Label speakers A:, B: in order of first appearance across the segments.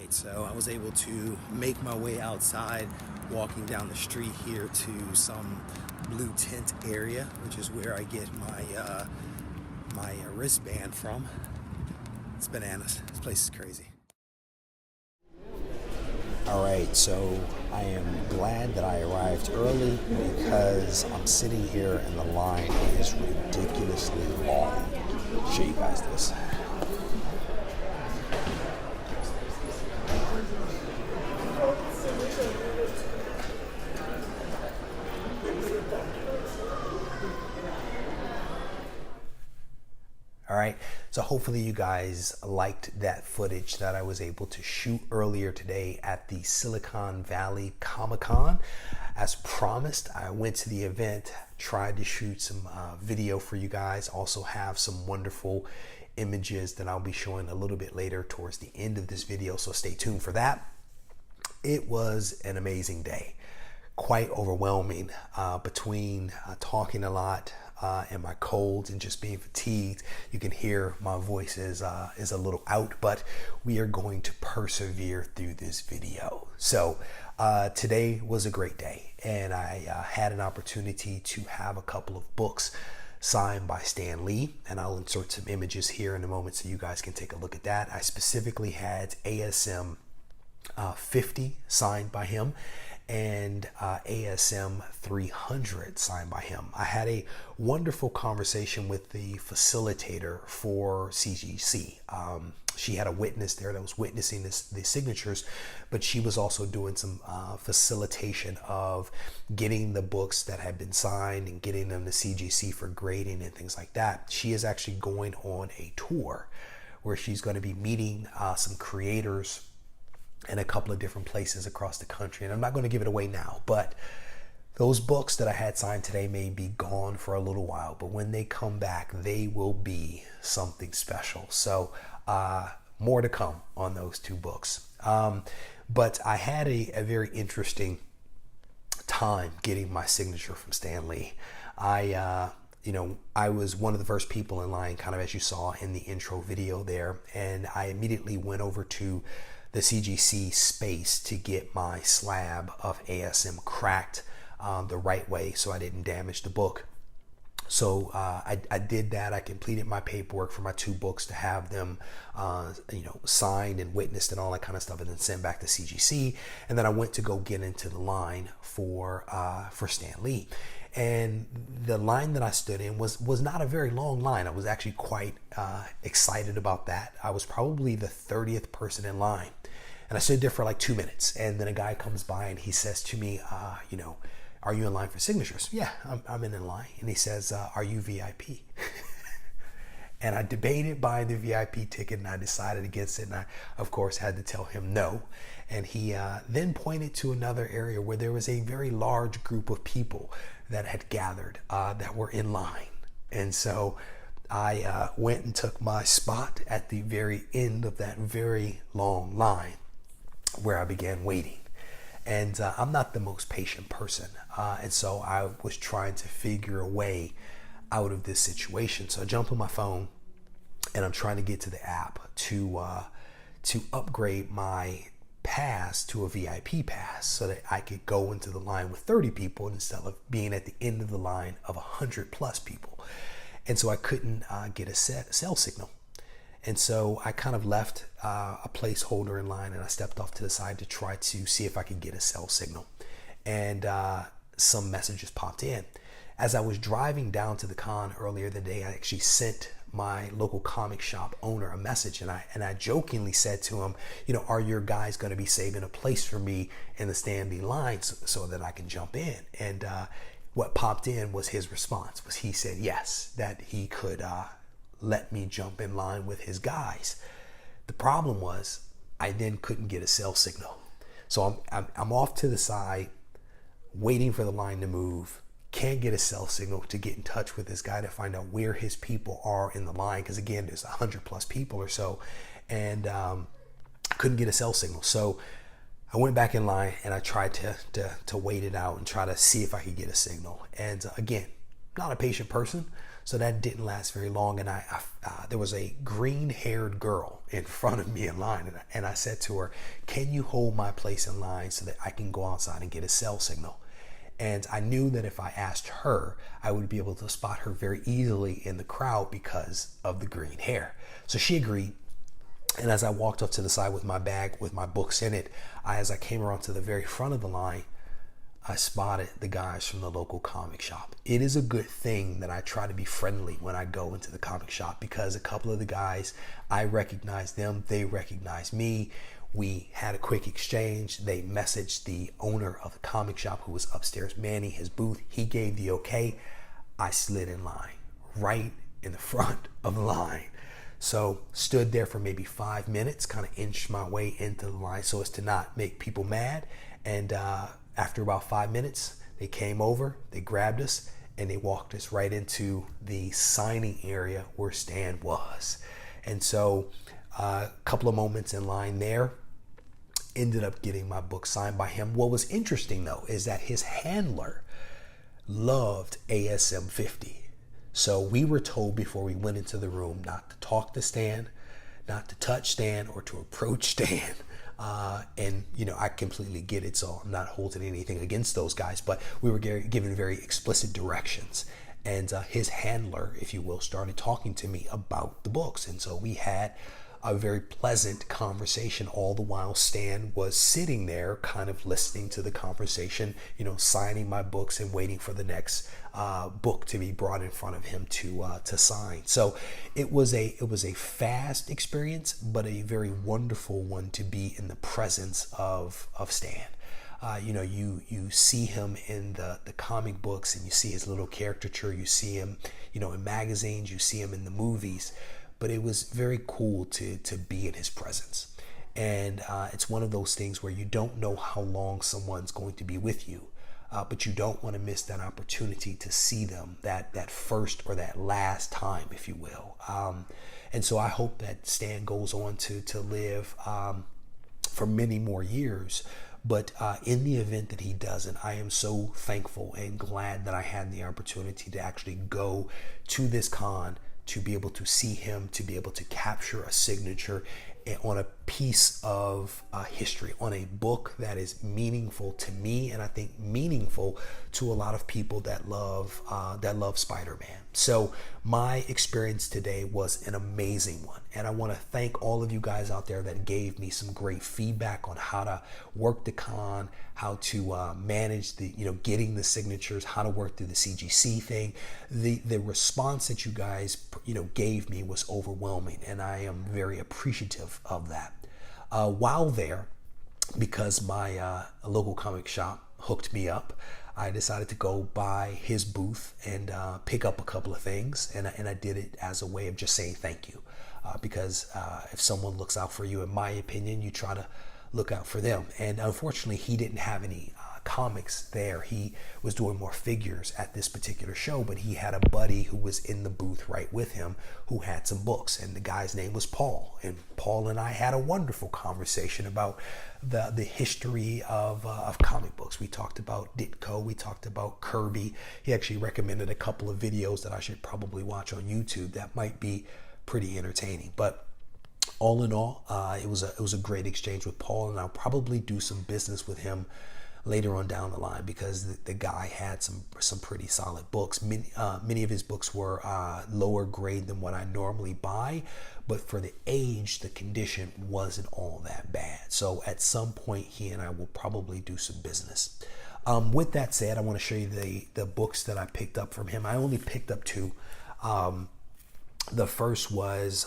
A: right, so I was able to make my way outside, walking down the street here to some blue tent area, which is where I get my wristband from. It's bananas. This place is crazy. All right, so I am glad that I arrived early because I'm sitting here and the line is ridiculously long. I'll show you guys this. All right, so hopefully you guys liked that footage that I was able to shoot earlier today at the Silicon Valley Comic-Con. As promised, I went to the event, tried to shoot some video for you guys, also have some wonderful images that I'll be showing a little bit later towards the end of this video, so stay tuned for that. It was an amazing day, quite overwhelming between talking a lot, and my colds and just being fatigued. You can hear my voice is a little out, but we are going to persevere through this video. So today was a great day, and I had an opportunity to have a couple of books signed by Stan Lee, and I'll insert some images here in a moment so you guys can take a look at that. I specifically had ASM 50 signed by him and ASM 300 signed by him. I had a wonderful conversation with the facilitator for CGC. She had a witness there that was witnessing the signatures, but she was also doing some facilitation of getting the books that had been signed and getting them to CGC for grading and things like that. She is actually going on a tour where she's going to be meeting some creators in a couple of different places across the country. And I'm not going to give it away now, but those books that I had signed today may be gone for a little while, but when they come back, they will be something special. So more to come on those two books. But I had a very interesting time getting my signature from Stan Lee. I was one of the first people in line, kind of as you saw in the intro video there, and I immediately went over to the CGC space to get my slab of ASM cracked the right way so I didn't damage the book. So I did that. I completed my paperwork for my two books to have them signed and witnessed and all that kind of stuff, and then sent back to CGC. And then I went to go get into the line for Stan Lee. And the line that I stood in was not a very long line. I was actually quite excited about that. I was probably the 30th person in line. And I stood there for like 2 minutes. And then a guy comes by and he says to me, are you in line for signatures? Yeah, I'm in line. And he says, are you VIP? And I debated buying the VIP ticket, and I decided against it. And I, of course, had to tell him no. And he then pointed to another area where there was a very large group of people that had gathered that were in line. And so I went and took my spot at the very end of that very long line where I began waiting. And I'm not the most patient person. And so I was trying to figure a way out of this situation. So I jump on my phone and I'm trying to get to the app to upgrade my pass to a VIP pass so that I could go into the line with 30 people instead of being at the end of the line of 100 plus people. And so I couldn't get a cell signal. And so I kind of left a placeholder in line, and I stepped off to the side to try to see if I could get a cell signal. And some messages popped in. As I was driving down to the con earlier the day, I actually sent my local comic shop owner a message, and I jokingly said to him, are your guys going to be saving a place for me in the Stan Lee line so that I can jump in? And what popped in was his response. He said yes, that he could let me jump in line with his guys. The problem was I then couldn't get a cell signal. So I'm off to the side, waiting for the line to move. Can't get a cell signal to get in touch with this guy to find out where his people are in the line, because again, there's 100 plus people or so, and couldn't get a cell signal. So I went back in line and I tried to wait it out and try to see if I could get a signal. And again, not a patient person, So that didn't last very long, and there was a green-haired girl in front of me in line, and I said to her, "Can you hold my place in line so that I can go outside and get a cell signal?" And I knew that if I asked her, I would be able to spot her very easily in the crowd because of the green hair. So she agreed. And as I walked up to the side with my bag with my books in it, as I came around to the very front of the line, I spotted the guys from the local comic shop. It is a good thing that I try to be friendly when I go into the comic shop, because a couple of the guys, I recognized them, they recognized me. We had a quick exchange. They messaged the owner of the comic shop, who was upstairs manning his booth. He gave the okay. I slid in line, right in the front of the line. So stood there for maybe 5 minutes, kind of inched my way into the line so as to not make people mad. And after about 5 minutes, they came over, they grabbed us, and they walked us right into the signing area where Stan was. And so a couple of moments in line there, ended up getting my book signed by him. What was interesting, though, is that his handler loved ASM 50. So we were told before we went into the room not to talk to Stan, not to touch Stan, or to approach Stan. And, I completely get it, so I'm not holding anything against those guys, but we were given very explicit directions. And his handler, if you will, started talking to me about the books. And so we had a very pleasant conversation, all the while Stan was sitting there kind of listening to the conversation, signing my books and waiting for the next book to be brought in front of him to sign. So it was a fast experience, but a very wonderful one to be in the presence of Stan. You see him in the comic books, and you see his little caricature. You see him, in magazines. You see him in the movies. But it was very cool to be in his presence. And it's one of those things where you don't know how long someone's going to be with you, but you don't want to miss that opportunity to see them that first or that last time, if you will. And so I hope that Stan goes on to live for many more years. But in the event that he doesn't, I am so thankful and glad that I had the opportunity to actually go to this con, to be able to see him, to be able to capture a signature on a piece of history, on a book that is meaningful to me, and I think meaningful to a lot of people that love Spider-Man. So my experience today was an amazing one, and I want to thank all of you guys out there that gave me some great feedback on how to work the con, how to manage the getting the signatures, how to work through the CGC thing. The response that you guys gave me was overwhelming, and I am very appreciative of that. While there, because my local comic shop hooked me up, I decided to go by his booth and pick up a couple of things, and I did it as a way of just saying thank you, because if someone looks out for you, in my opinion, you try to look out for them. And unfortunately, he didn't have any comics there. He was doing more figures at this particular show, but he had a buddy who was in the booth right with him who had some books, and the guy's name was Paul. And Paul and I had a wonderful conversation about the history of comic books. We talked about Ditko, we talked about Kirby. He actually recommended a couple of videos that I should probably watch on YouTube that might be pretty entertaining. But all in all, it was a great exchange with Paul, and I'll probably do some business with him later on down the line, because the guy had some pretty solid books. Many of his books were lower grade than what I normally buy, but for the age, the condition wasn't all that bad. So at some point, he and I will probably do some business. With that said, I want to show you the books that I picked up from him. I only picked up 2. The first was,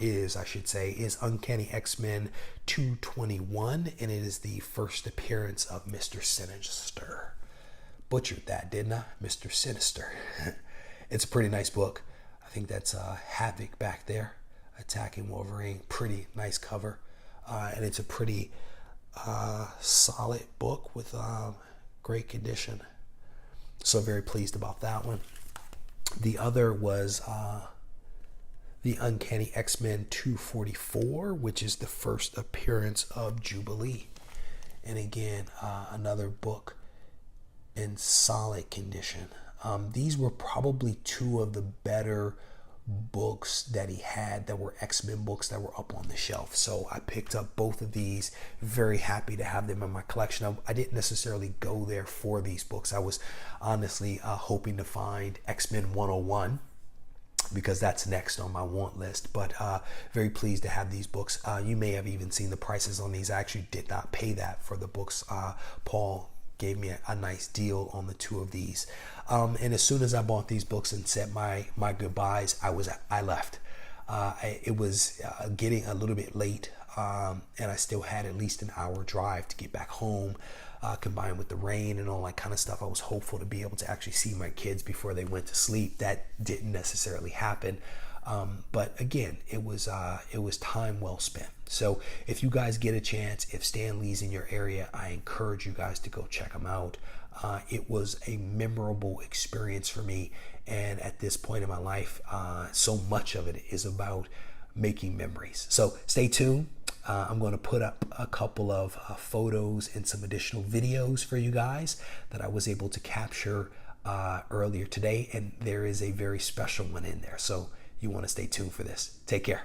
A: is Uncanny X-Men 221, and it is the first appearance of Mr. Sinister. Butchered that, didn't I? Mr. Sinister. It's a pretty nice book. I think that's Havoc back there, attacking Wolverine. Pretty nice cover. And it's a pretty solid book with great condition. So very pleased about that one. The other was the Uncanny X-Men 244, which is the first appearance of Jubilee. And again, another book in solid condition. These were probably two of the better books that he had that were X-Men books that were up on the shelf. So I picked up both of these. Very happy to have them in my collection. I didn't necessarily go there for these books. I was honestly hoping to find X-Men 101 because that's next on my want list, but very pleased to have these books. You may have even seen the prices on these. I actually did not pay that for the books. Paul gave me a nice deal on the two of these. And as soon as I bought these books and said my goodbyes, I left. It was getting a little bit late, and I still had at least an hour drive to get back home. Combined with the rain and all that kind of stuff, I was hopeful to be able to actually see my kids before they went to sleep. That didn't necessarily happen. But again, it was time well spent. So if you guys get a chance, if Stan Lee's in your area, I encourage you guys to go check him out. It was a memorable experience for me, and at this point in my life, so much of it is about making memories. So stay tuned. I'm going to put up a couple of photos and some additional videos for you guys that I was able to capture earlier today, and there is a very special one in there. So you want to stay tuned for this. Take care.